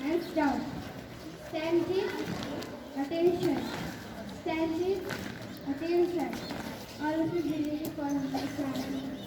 Hands down. Standing. Attention. Standing. Attention. All of you be ready for the exam.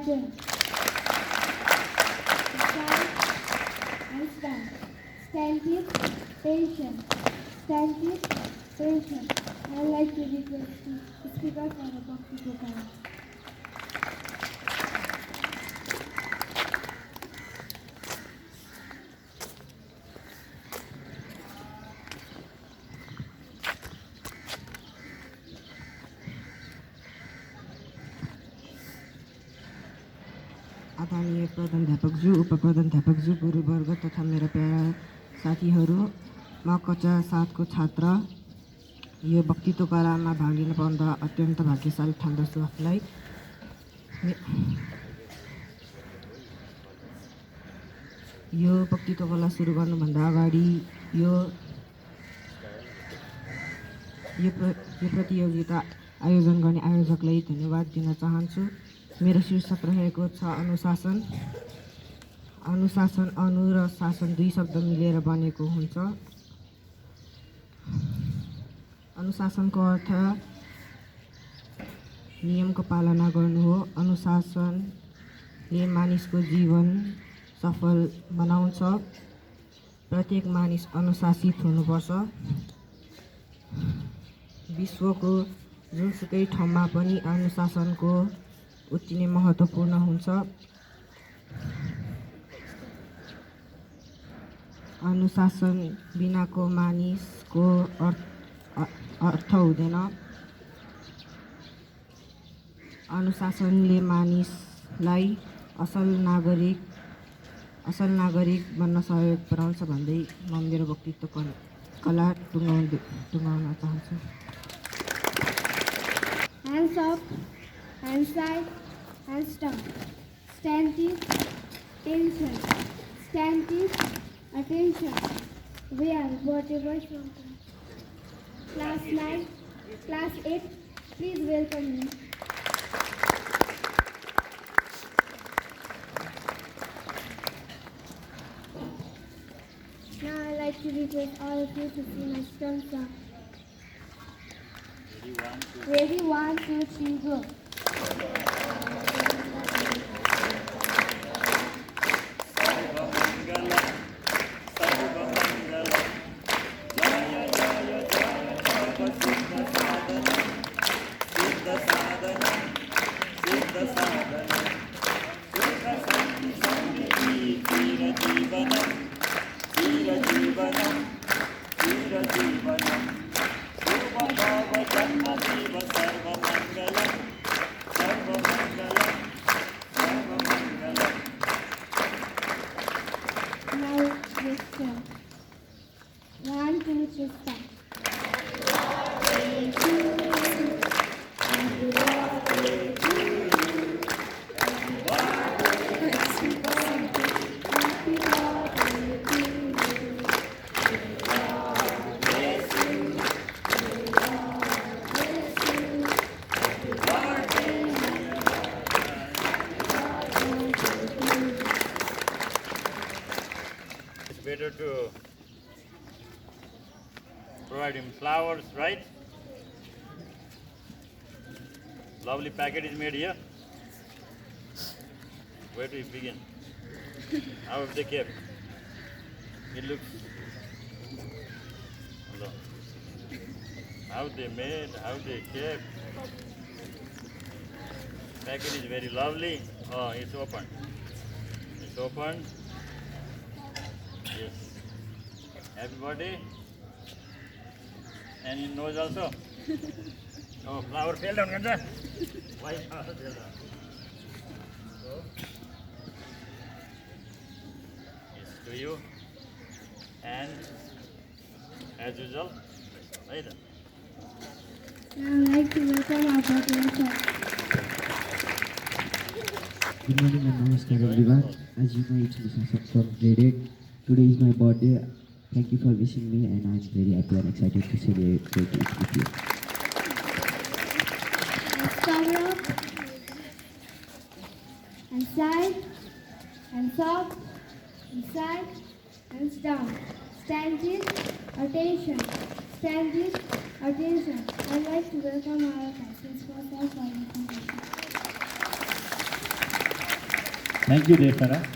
Imagine. Stand and stand. Stand with patience. Stand with patience. I would like to request the speaker for the Bhakti program. आदरणीय प्रधानाध्यापकज्यू, उपप्रधानाध्यापकज्यू, गुरुवर्ग तथा मेरा प्यारा साथीहरू, म कक्षा 7 को छात्र यो वक्तृत्व कलामा भाग लिन पाउँदा अत्यन्त भाग्यशाली ठान्दछु आफूलाई। यो वक्तृत्व कला सुरु गर्नुभन्दा अगाडि यो प्रतियोगिता आयोजन गर्ने आयोजकलाई धन्यवाद दिन चाहन्छु। मेरो शीर्षक रहेको छ अनुशासन। अनुशासन, अनु र शासन दुई शब्द मिलेर बनेको हुन्छ। अनुशासनको अर्थ नियमको पालना गर्नु हो। अनुशासनले मानिसको जीवन सफल बनाउँछ। प्रत्येक मानिस अनुशासित हुनुपर्छ। विश्वको जुनसुकै ठाउँमा पनि अनुशासनको उत्ति नै महत्त्वपूर्ण हुन्छ। अनुशासन बिनाको मानिसको अर्थ हुँदैन। अनुशासनले मानिसलाई असल नागरिक बन्न सहयोग पुर्याउँछ भन्दै म मेरो वक्तृत्व कला टुङ्गाउन चाहन्छु। Hands up, hands side, hands down. Stand with tension. Stand with attention. We are whatever from Class 9, Class 8. Please welcome me. Now I'd like to request all of you to sing my strong song. Ready, 1, 2, 3, go. Now let's start. 1, 2, 3, start. Better to provide him flowers, right? Lovely packet is made here. Where do we begin? How have they kept? It looks. Hello. How they made, how they kept. Packet is very lovely. Oh, it's open. It's open. Yes. Everybody? And in nose also? Oh, flower fell down, Ganja. Why flower fell down? So, yes, to you. And as usual, right? Now I'd like to welcome our professor. Good morning and namaskar everyone. As you know, it's Shashank from grade 8. Today is my birthday. Thank you for wishing me and I'm very happy and excited to celebrate it with you. Let's cover up. And side. Hands up. And side. Hands down. Stand with attention. Stand with attention. I'd like to welcome our classmates for the presentation. Thank you, Devsara.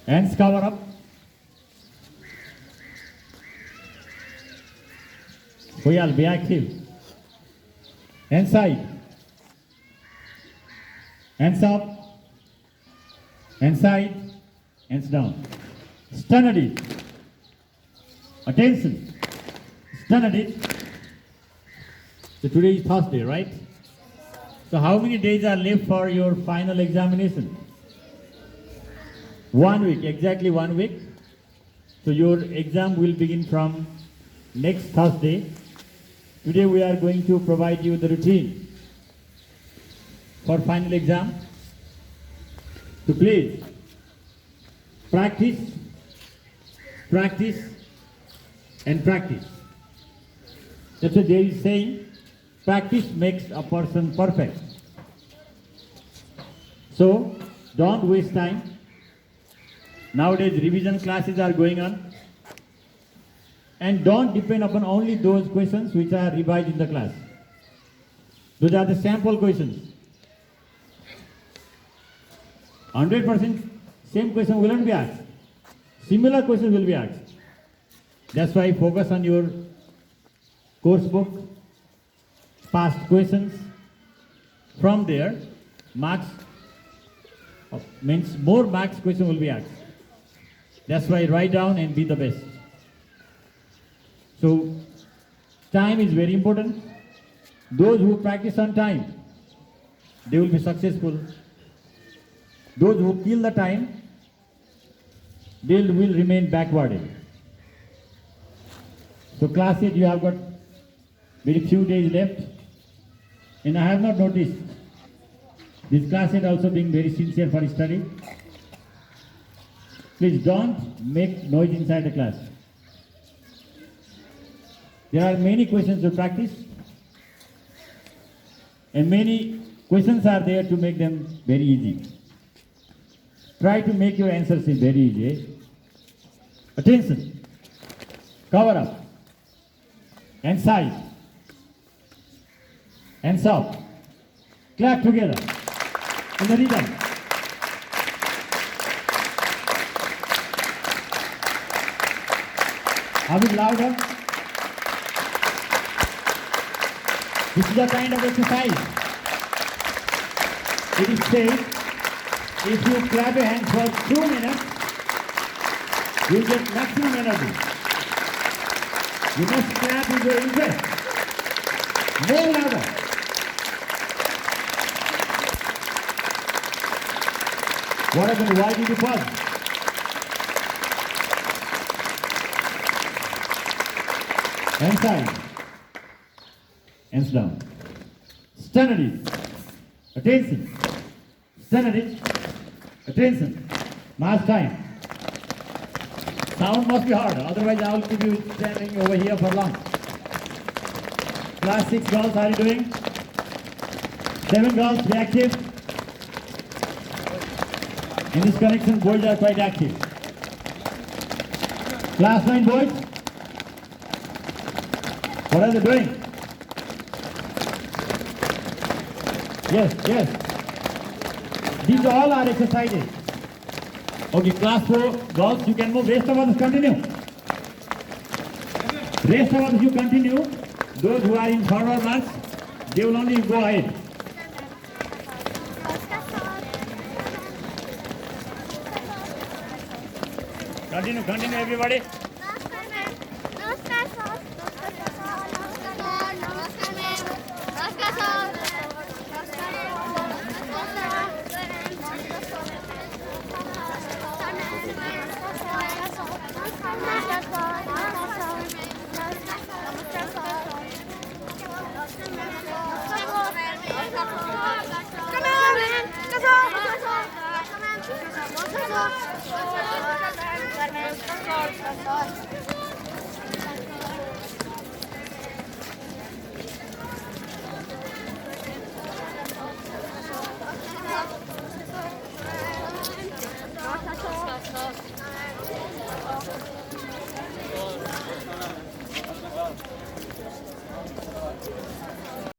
Hands cover up. Koyal, be active. Hands side. Hands up. Hands side. Hands down. Stand it. Attention. Stand it. So today is Thursday, right? So how many days are left for your final examination? 1 week, exactly 1 week. So your exam will begin from next Thursday. Today we are going to provide you the routine for final exam. So please practice, practice and practice. That's what there is saying, practice makes a person perfect. So don't waste time. Nowadays revision classes are going on. And don't depend upon only those questions which are revised in the class. Those are the sample questions. 100% same question will not be asked. Similar questions will be asked. That's why focus on your course book, past questions. From there, marks means more marks question will be asked. That's why write down and be the best. So time is very important. Those who practice on time, they will be successful. Those who kill the time, they will remain backwarded. So class 8, you have got very few days left. And I have not noticed this class 8 also being very sincere for study. Please don't make noise inside the class. There are many questions to practice. And many questions are there to make them very easy. Try to make your answers very easy. Eh? Attention. Cover up. And side. Hands up. Clap together. In the rhythm. A bit louder. This is a kind of exercise. It is said, if you clap your hands for 2 minutes, you will get maximum energy. You must clap with your interest. More louder. What happened? Why did you pause? Hands side. Hands down. Stand at it. Attention. Stand at it. Attention. March time. Sound must be heard, otherwise I will keep you standing over here for long. Class 6 girls, how are you doing? 7 girls, be active. In this connection, boys are quite active. Class 9 boys, what are they doing? Yes, yes. These all are exercises. Okay, class 4 girls, you can move. Rest of us continue. Rest of us you continue. Those who are in forward march, they will only go ahead. Continue everybody. Come on.